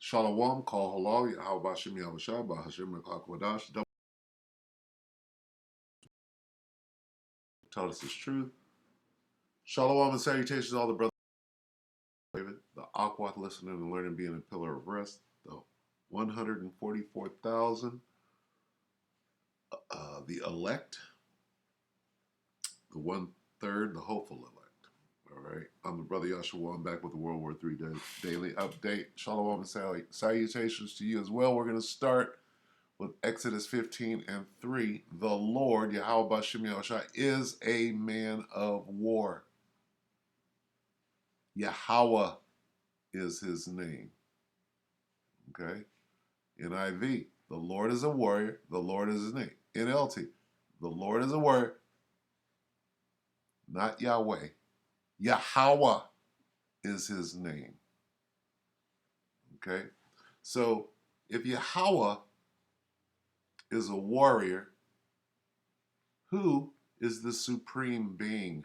Shalom, kol halal, Yahweh Bashem Yahushua, Bahashem Akwadash. Tell us his truth. Shalom and salutations to all the brothers. The Akwat listening and learning, being a pillar of rest. The 144,000, the elect. The 1/3, the hopeful elect. All right. I'm the brother Yahshua. I'm back with the WW3 Daily update. Shalom and salutations to you as well. We're going to start with Exodus 15:3. The Lord, Yahweh Bashem Yahushua, is a man of war. Yahweh is his name. Okay? NIV, the Lord is a warrior. The Lord is his name. NLT, the Lord is a warrior. Not Yahweh. Yahweh is his name. Okay? So if Yahweh is a warrior, who is the supreme being?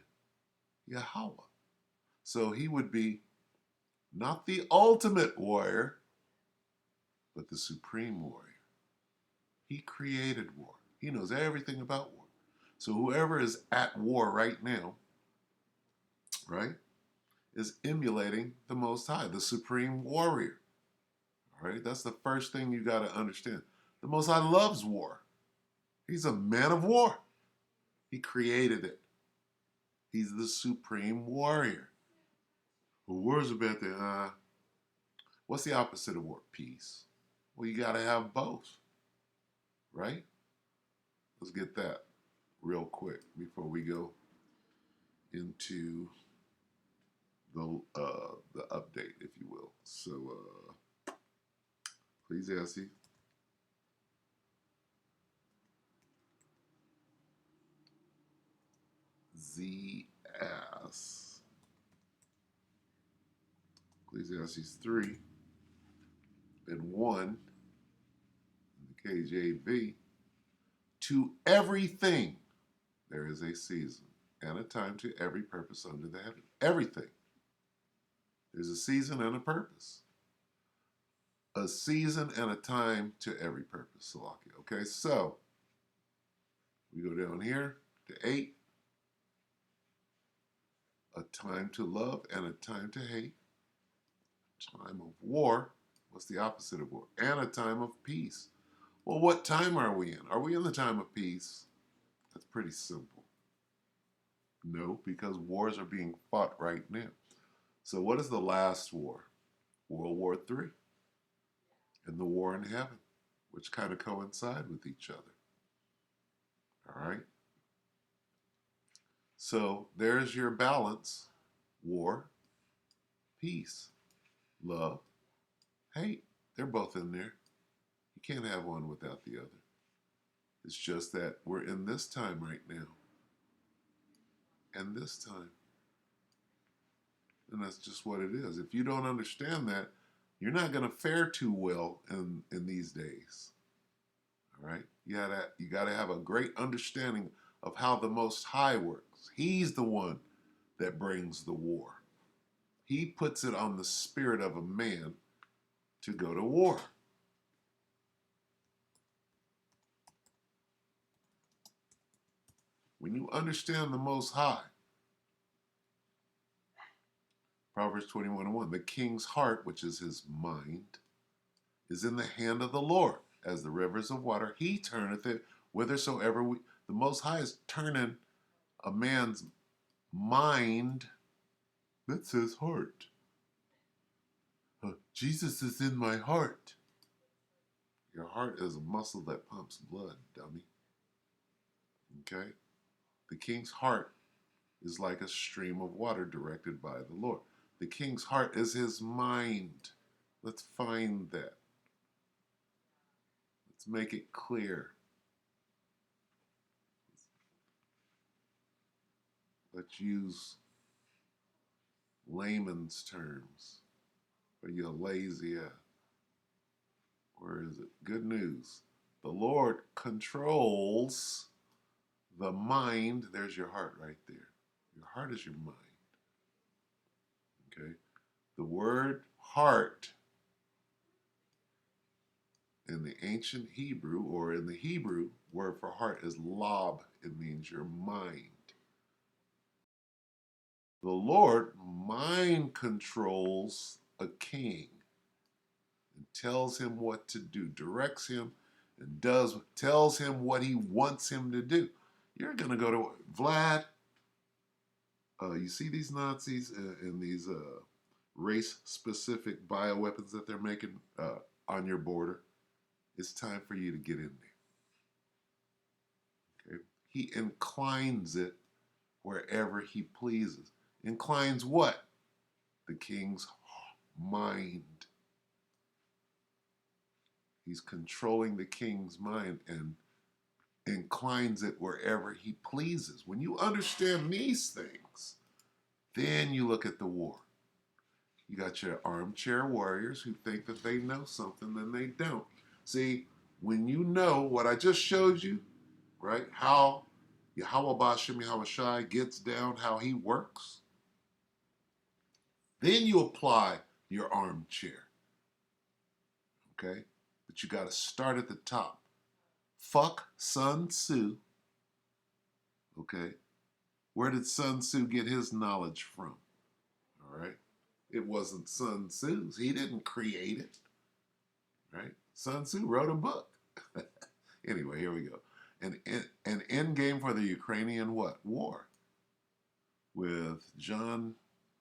Yahweh. So he would be not the ultimate warrior, but the supreme warrior. He created war. He knows everything about war. So whoever is at war right now, right, is emulating the Most High, the supreme warrior. All right, that's the first thing you got to understand. The Most High loves war. He's a man of war. He created it. He's the supreme warrior. Well, war's about the, what's the opposite of war? Peace. Well, you got to have both, right? Let's get that real quick before we go into the update, if you will. So, Ecclesiastes. Ecclesiastes 3 and 1 in the KJV. To everything there is a season and a time to every purpose under the heaven. Everything. There's a season and a purpose. A season and a time to every purpose, Salakia. Okay, so we go down here to 8. A time to love and a time to hate. Time of war. What's the opposite of war? And a time of peace. Well, what time are we in? Are we in the time of peace? That's pretty simple. No, because wars are being fought right now. So what is the last war? World War III and the war in heaven, which kind of coincide with each other. All right? So there's your balance. War, peace, love, hate. They're both in there. You can't have one without the other. It's just that we're in this time right now. And this time. And that's just what it is. If you don't understand that, you're not going to fare too well in these days. All right? You gotta have a great understanding of how the Most High works. He's the one that brings the war. He puts it on the spirit of a man to go to war. When you understand the Most High, Proverbs 21:1, the king's heart, which is his mind, is in the hand of the Lord. As the rivers of water, he turneth it whithersoever the Most High is turning a man's mind. That's his heart. Jesus is in my heart. Your heart is a muscle that pumps blood, dummy. Okay? The king's heart is like a stream of water directed by the Lord. The king's heart is his mind. Let's find that. Let's make it clear. Let's use layman's terms. Are you lazy at? Where is it? Good news. The Lord controls the mind. There's your heart right there. Your heart is your mind. Okay? The word heart in the ancient Hebrew, or in the Hebrew, word for heart is lob. It means your mind. The Lord mind controls a king and tells him what to do, directs him, and tells him what he wants him to do. You're going to go to Vlad. You see these Nazis and these race-specific bioweapons that they're making on your border. It's time for you to get in there. Okay? He inclines it wherever he pleases. Inclines what? The king's mind. He's controlling the king's mind and inclines it wherever he pleases. When you understand these things, then you look at the war. You got your armchair warriors who think that they know something, then they don't. See, when you know what I just showed you, right, how Yahweh Bashem Yahweh Shai gets down, how he works, then you apply your armchair, okay? But you got to start at the top. Fuck Sun Tzu, okay? Where did Sun Tzu get his knowledge from? All right? It wasn't Sun Tzu's. He didn't create it, right? Sun Tzu wrote a book. Anyway, here we go. An end game for the Ukrainian what? War. With John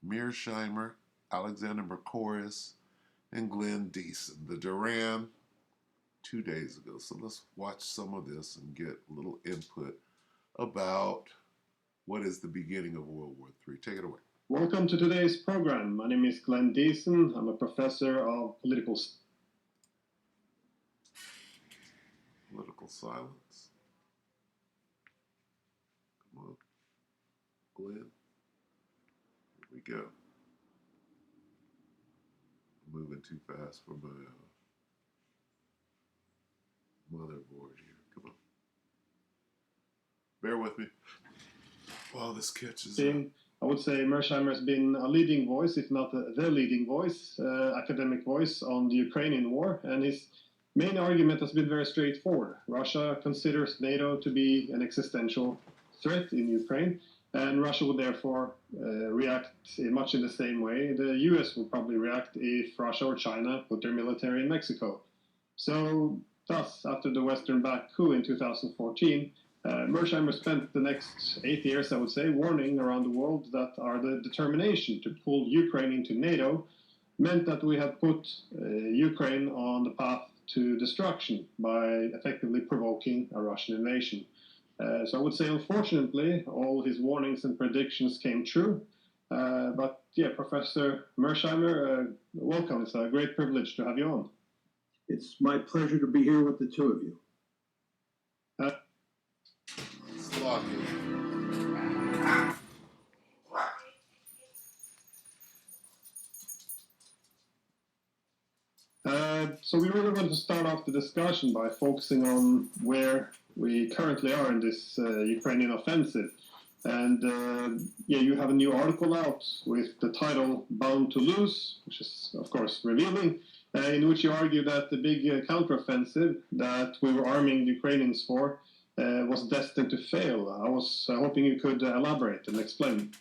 Mearsheimer, Alexander Mercouris, and Glenn Deason. The Duran 2 days ago. So let's watch some of this and get a little input about what is the beginning of World War III. Take it away. Welcome to today's program. My name is Glenn Deason. I'm a professor of political silence. Come on, Glenn. Here we go. I'm moving too fast for my motherboard here. Come on. Bear with me while this catches up. I would say Mearsheimer has been a leading voice, if not the leading voice, academic voice on the Ukrainian war. And his main argument has been very straightforward. Russia considers NATO to be an existential threat in Ukraine, and Russia would therefore react much in the same way the US would probably react if Russia or China put their military in Mexico. So, thus, after the Western-backed coup in 2014, Mearsheimer spent the next 8 years, I would say, warning around the world that the determination to pull Ukraine into NATO meant that we had put Ukraine on the path to destruction by effectively provoking a Russian invasion. So I would say, unfortunately, all his warnings and predictions came true. But yeah, Professor Mearsheimer, welcome. It's a great privilege to have you on. It's my pleasure to be here with the two of you. So we really want to start off the discussion by focusing on where we currently are in this Ukrainian offensive. And you have a new article out with the title Bound to Lose, which is, of course, revealing, in which you argue that the big counteroffensive that we were arming the Ukrainians for was destined to fail. I was hoping you could elaborate and explain.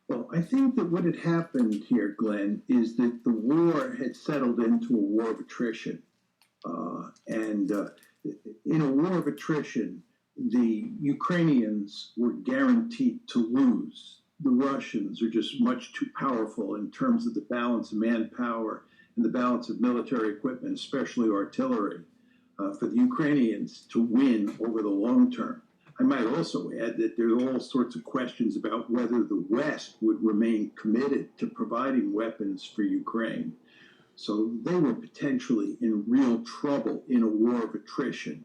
Well, I think that what had happened here, Glenn, is that the war had settled into a war of attrition. And in a war of attrition, the Ukrainians were guaranteed to lose. The Russians are just much too powerful in terms of the balance of manpower and the balance of military equipment, especially artillery, for the Ukrainians to win over the long term. I might also add that there are all sorts of questions about whether the West would remain committed to providing weapons for Ukraine. So they were potentially in real trouble in a war of attrition.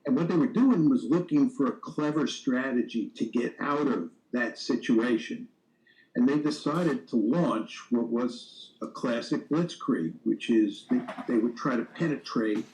And what they were doing was looking for a clever strategy to get out of that situation. And they decided to launch what was a classic blitzkrieg, which is they would try to penetrate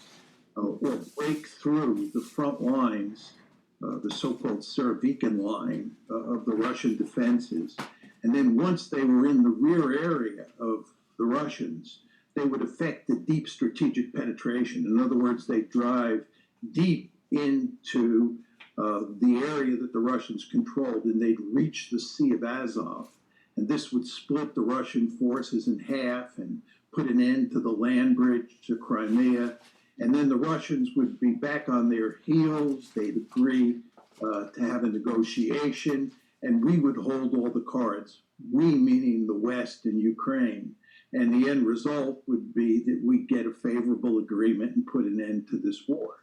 or break through the front lines, the so-called Surovikin line of the Russian defenses. And then once they were in the rear area of the Russians, they would affect the deep strategic penetration. In other words, they drive deep into the area that the Russians controlled, and they'd reach the Sea of Azov. And this would split the Russian forces in half and put an end to the land bridge to Crimea. And then the Russians would be back on their heels. They'd agree to have a negotiation, and we would hold all the cards. We, meaning the West and Ukraine. And the end result would be that we get a favorable agreement and put an end to this war.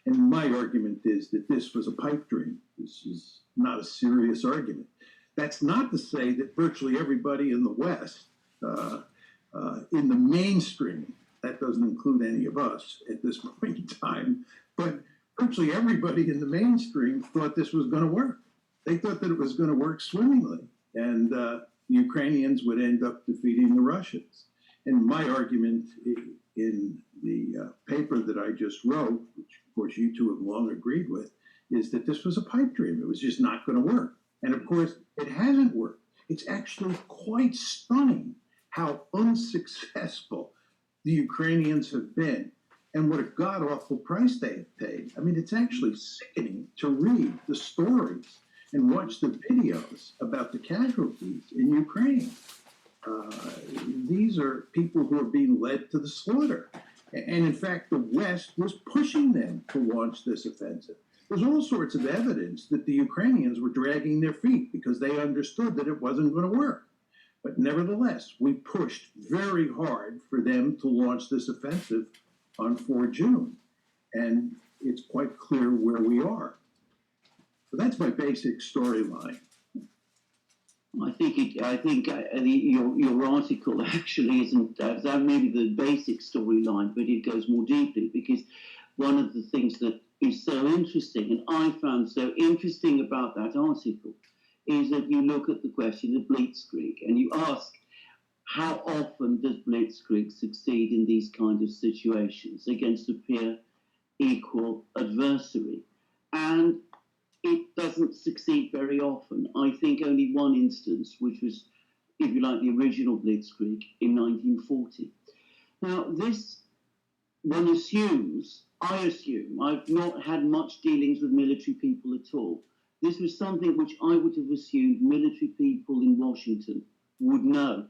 And my argument is that this was a pipe dream. This is not a serious argument. That's not to say that virtually everybody in the West, in the mainstream, that doesn't include any of us at this point in time, but virtually everybody in the mainstream thought this was going to work. They thought that it was going to work swimmingly, and the Ukrainians would end up defeating the Russians. And my argument in the paper that I just wrote, which of course you two have long agreed with, is that this was a pipe dream. It was just not going to work. And of course, it hasn't worked. It's actually quite stunning how unsuccessful the Ukrainians have been and what a god-awful price they have paid. I mean, it's actually sickening to read the stories and watch the videos about the casualties in Ukraine. These are people who are being led to the slaughter. And in fact, the West was pushing them to launch this offensive. There's all sorts of evidence that the Ukrainians were dragging their feet because they understood that it wasn't going to work. But nevertheless, we pushed very hard for them to launch this offensive on 4 June. And it's quite clear where we are. So that's my basic storyline. I think your article actually isn't that maybe the basic storyline, but it goes more deeply, because one of the things that is so interesting, and I found so interesting about that article, is that you look at the question of blitzkrieg and you ask, how often does blitzkrieg succeed in these kind of situations against a peer equal adversary? And it doesn't succeed very often. I think only one instance, which was, if you like, the original blitzkrieg in 1940. Now, this, one assumes, I assume, I've not had much dealings with military people at all. This was something which I would have assumed military people in Washington would know.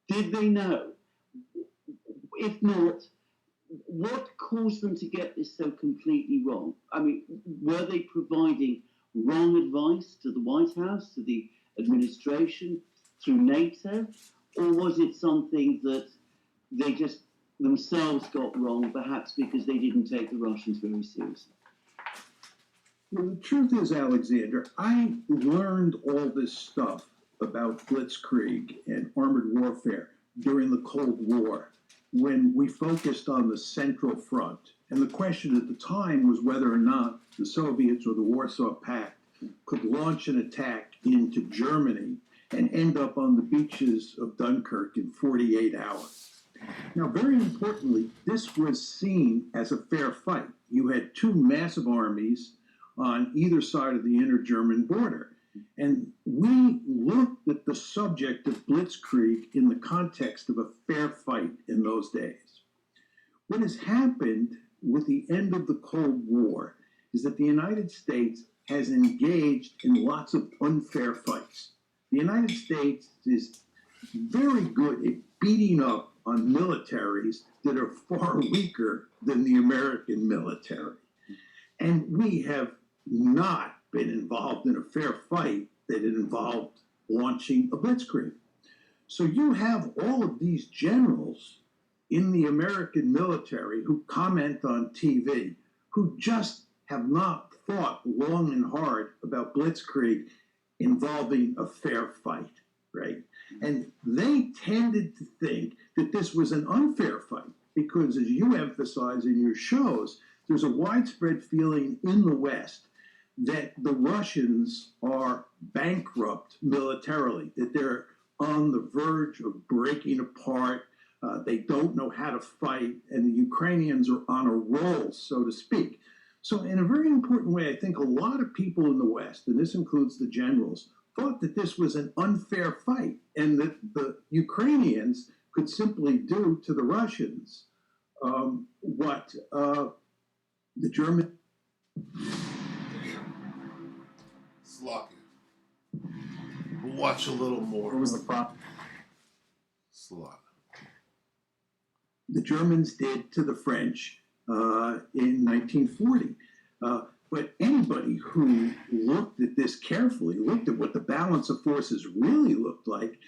Did they know? If not, what caused them to get this so completely wrong? I mean, were they providing wrong advice to the White House, to the administration, through NATO? Or was it something that they just themselves got wrong, perhaps because they didn't take the Russians very seriously? Well, the truth is, Alexander, I learned all this stuff about blitzkrieg and armored warfare during the Cold War, when we focused on the Central Front. And the question at the time was whether or not the Soviets or the Warsaw Pact could launch an attack into Germany and end up on the beaches of Dunkirk in 48 hours. Now, very importantly, this was seen as a fair fight. You had two massive armies on either side of the inter-German border. And we looked at the subject of blitzkrieg in the context of a fair fight in those days. What has happened with the end of the Cold War is that the United States has engaged in lots of unfair fights. The United States is very good at beating up on militaries that are far weaker than the American military. And we have not been involved in a fair fight that involved launching a blitzkrieg. So you have all of these generals in the American military who comment on TV, who just have not thought long and hard about blitzkrieg involving a fair fight, right? And they tended to think that this was an unfair fight because, as you emphasize in your shows, there's a widespread feeling in the West that the Russians are bankrupt militarily, that they're on the verge of breaking apart, they don't know how to fight, and the Ukrainians are on a roll, so to speak. So in a very important way, I think a lot of people in the West, and this includes the generals, thought that this was an unfair fight and that the Ukrainians could simply do to the Russians what the German. Slocky. We'll watch a little more. What was the problem? Slock. The Germans did to the French in 1940. But anybody who looked at this carefully, looked at what the balance of forces really looked like,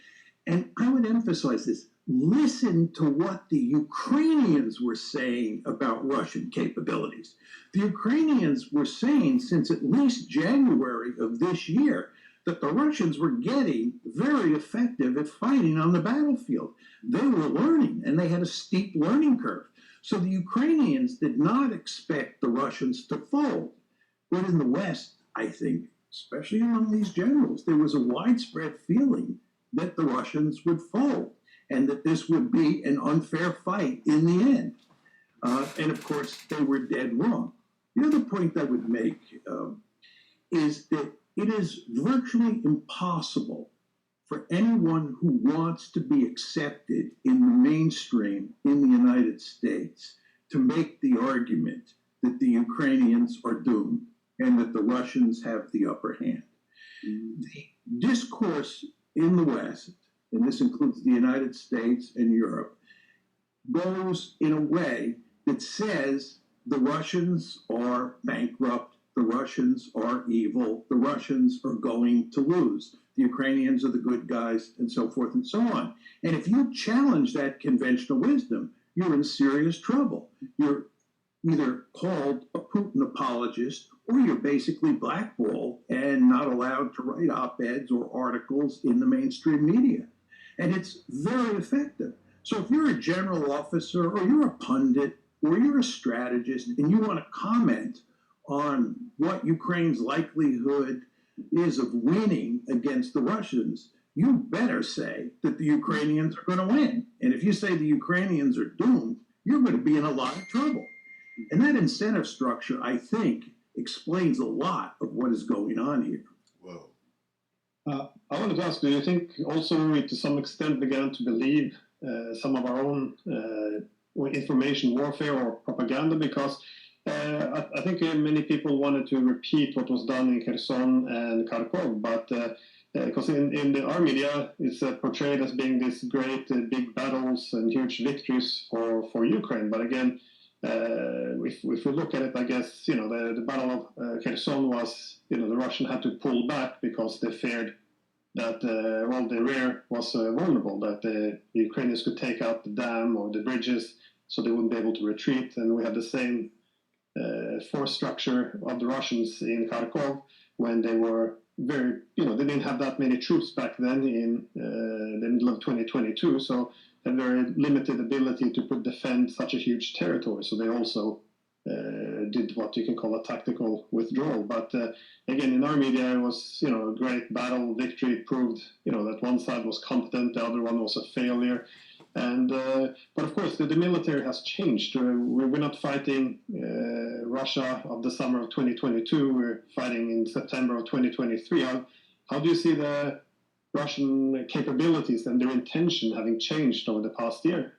and I would emphasize this, listen to what the Ukrainians were saying about Russian capabilities. The Ukrainians were saying since at least January of this year that the Russians were getting very effective at fighting on the battlefield. They were learning, and they had a steep learning curve. So the Ukrainians did not expect the Russians to fold. But in the West, I think, especially among these generals, there was a widespread feeling that the Russians would fold and that this would be an unfair fight in the end. And of course, they were dead wrong. The other point I would make is that it is virtually impossible for anyone who wants to be accepted in the mainstream in the United States to make the argument that the Ukrainians are doomed and that the Russians have the upper hand. The discourse in the West, and this includes the United States and Europe, goes in a way that says the Russians are bankrupt, the Russians are evil, the Russians are going to lose, the Ukrainians are the good guys, and so forth and so on. And if you challenge that conventional wisdom, you're in serious trouble. You're either called a Putin apologist or you're basically blackballed and not allowed to write op-eds or articles in the mainstream media. And it's very effective. So if you're a general officer or you're a pundit or you're a strategist and you want to comment on what Ukraine's likelihood is of winning against the Russians, you better say that the Ukrainians are going to win. And if you say the Ukrainians are doomed, you're going to be in a lot of trouble. And that incentive structure, I think, explains a lot of what is going on here. Whoa. I wanted to ask, do you think also we to some extent began to believe some of our own information warfare or propaganda? Because I think many people wanted to repeat what was done in Kherson and Kharkov, but because in our media it's portrayed as being this great big battles and huge victories for Ukraine. But again, if we look at it, I guess, the Battle of Kherson was, the Russian had to pull back because they feared that, the rear was vulnerable, that the Ukrainians could take out the dam or the bridges, so they wouldn't be able to retreat. And we had the same force structure of the Russians in Kharkov when they were very, they didn't have that many troops back then in the middle of 2022, so had very limited ability to defend such a huge territory. So they also did what you can call a tactical withdrawal. But again, in our media, it was, a great battle, victory. It proved, that one side was competent, the other one was a failure. And but of course, the military has changed. We're not fighting Russia of the summer of 2022. We're fighting in September of 2023. How do you see the Russian capabilities and their intention having changed over the past year?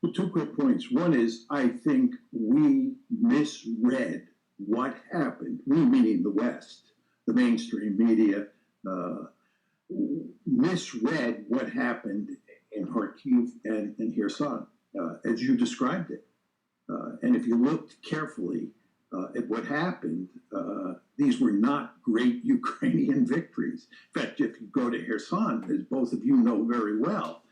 Well, two quick points. One is, I think we misread what happened, we meaning the West, the mainstream media, misread what happened in Kharkiv and in Kherson, as you described it. And if you looked carefully at what happened, these were not great Ukrainian victories. In fact, if you go to Kherson, as both of you know very well,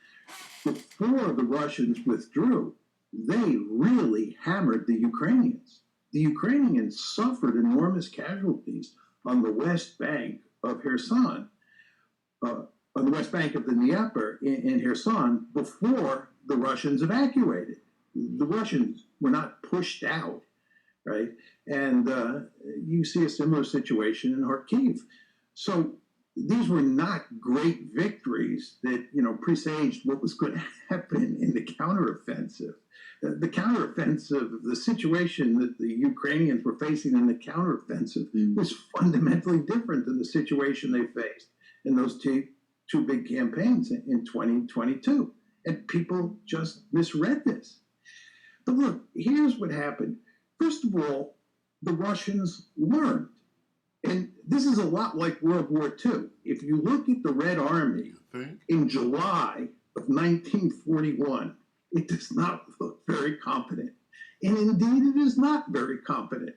before the Russians withdrew, they really hammered the Ukrainians. The Ukrainians suffered enormous casualties on the west bank of Kherson, on the west bank of the Dnieper in Kherson, before the Russians evacuated. The Russians were not pushed out, right? And you see a similar situation in Kharkiv. So these were not great victories that, presaged what was going to happen in the counteroffensive. The counteroffensive, the situation that the Ukrainians were facing in the counteroffensive was fundamentally different than the situation they faced in those two big campaigns in 2022. and people just misread this. But look, here's what happened. First of all, the Russians learned. And this is a lot like World War II. If you look at the Red Army in July of 1941, it does not look very competent. And indeed, it is not very competent.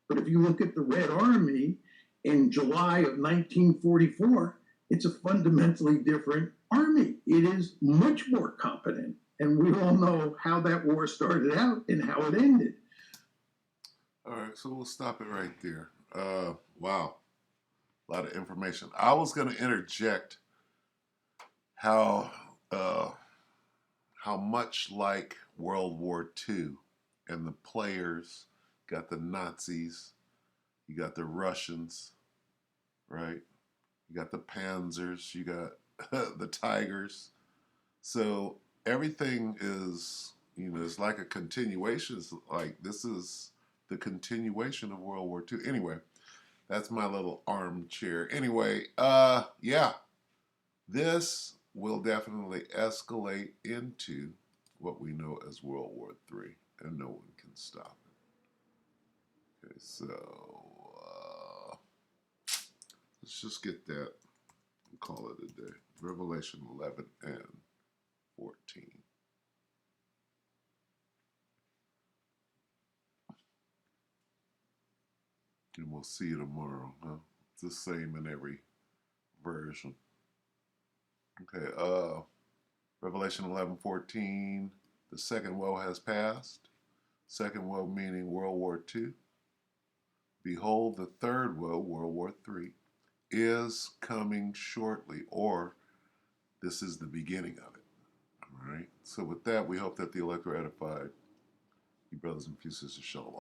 But if you look at the Red Army in July of 1944, it's a fundamentally different army. It is much more competent. And we all know how that war started out and how it ended. All right, so we'll stop it right there. Wow, a lot of information. I was going to interject how much like World War II, and the players got the Nazis, you got the Russians, right? You got the Panzers, you got the Tigers. So everything is, it's like a continuation. It's like this is the continuation of World War II. Anyway, that's my little armchair. Anyway, yeah, this will definitely escalate into what we know as World War III, and no one can stop it. Okay, so let's just get that and call it a day. Revelation 11 and 14. And we'll see you tomorrow. Huh? It's the same in every version. Okay, Revelation 11:14. The second woe has passed. Second woe meaning World War II. Behold, the third woe, World War III, is coming shortly, or this is the beginning of it. All right. So with that, we hope that the elect are edified. You brothers and sisters, shalom.